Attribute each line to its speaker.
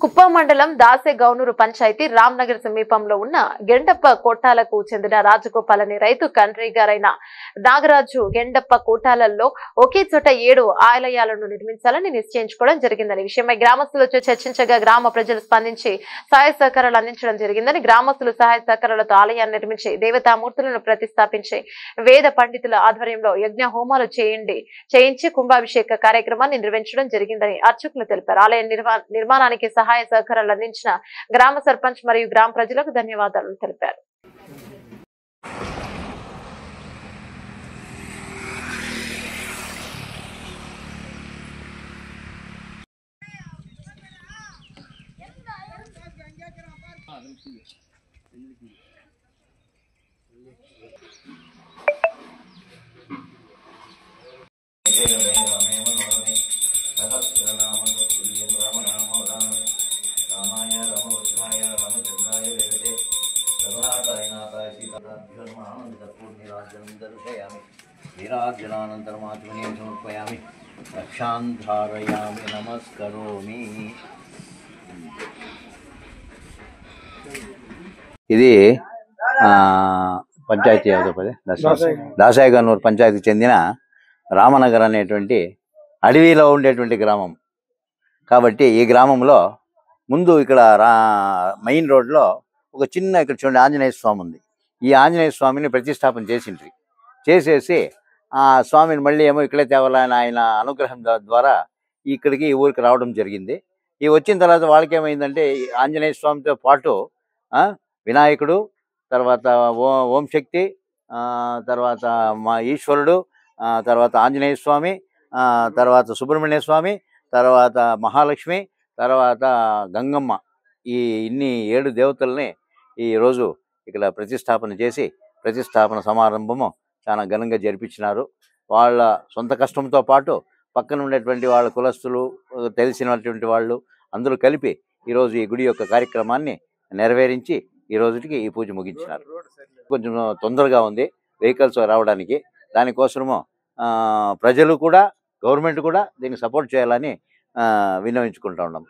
Speaker 1: కుప్పం మండలం దాసెగౌనూరు పంచాయతీ రామ్నగర్ సమీపంలో ఉన్న గెండప్ప కోటాలకు చెందిన రాజగోపాల్ అనే రైతు కండ్రి గారైన నాగరాజు గెండప్ప కోటాలలో ఒకే చోట 7 ఆలయాలను నిర్మించాలని నిశ్చయించుకోవడం జరిగిందని విషయమై గ్రామస్తులతో చర్చించగా గ్రామ ప్రజలు స్పందించి సహాయ సహకారాలు అందించడం జరిగిందని గ్రామస్తులు సహాయ సహకారాలతో ఆలయాన్ని నిర్మించి దేవతామూర్తులను ప్రతిష్టాపించి వేద పండితుల ఆధ్వర్యంలో యజ్ఞ హోమాలు చేయించి కుంభాభిషేక కార్యక్రమాన్ని నిర్వహించడం జరిగిందని అర్చకులు తెలిపారు. ఆలయ నిర్మాణానికి సహాయ సహకారాలు అందించిన గ్రామ సర్పంచ్ మరియు గ్రామ ప్రజలకు ధన్యవాదాలు తెలిపారు.
Speaker 2: वीरार्जुनानन्तरमात्मनीं समर्पयामि रक्षान्धारयामि नमस्करोमि। ఇది పంచాయతీ దాసెగౌనూరు పంచాయతీకి చెందిన రామనగర్ అనేటువంటి అడవిలో ఉండేటువంటి గ్రామం కాబట్టి ఈ గ్రామంలో ముందు ఇక్కడ మెయిన్ రోడ్లో ఒక చిన్న ఇక్కడ చూడండి ఆంజనేయ స్వామి ఉంది. ఈ ఆంజనేయ స్వామిని ప్రతిష్టాపన చేసేసి ఆ స్వామిని మళ్ళీ ఏమో ఇక్కడే తేవాలని ఆయన అనుగ్రహం ద్వారా ఇక్కడికి ఈ ఊరికి రావడం జరిగింది. ఈ వచ్చిన తర్వాత వాళ్ళకి ఏమైందంటే ఆంజనేయ స్వామితో పాటు వినాయకుడు, తర్వాత ఓం శక్తి, తర్వాత మా ఈశ్వరుడు, తర్వాత ఆంజనేయ స్వామి, తర్వాత సుబ్రహ్మణ్య స్వామి, తర్వాత మహాలక్ష్మి, తర్వాత గంగమ్మ, ఈ ఇన్ని 7 దేవతల్ని ఈరోజు ఇక్కడ ప్రతిష్టాపన చేసి ప్రతిష్టాపన సమారంభము చాలా ఘనంగా జరిపించినారు. వాళ్ళ సొంత కష్టంతో పాటు పక్కన ఉండేటువంటి వాళ్ళ కులస్తులు, తెలిసినటువంటి వాళ్ళు అందరూ కలిపి ఈరోజు ఈ గుడి యొక్క కార్యక్రమాన్ని నెరవేరించి ఈ రోజుకి ఈ పూజ ముగించినారు. కొంచెం తొందరగా ఉంది వెహికల్స్ రావడానికి. దానికోసము ప్రజలు కూడా గవర్నమెంట్ కూడా దీన్ని సపోర్ట్ చేయాలని విన్నవించుకుంటూ ఉన్నాం.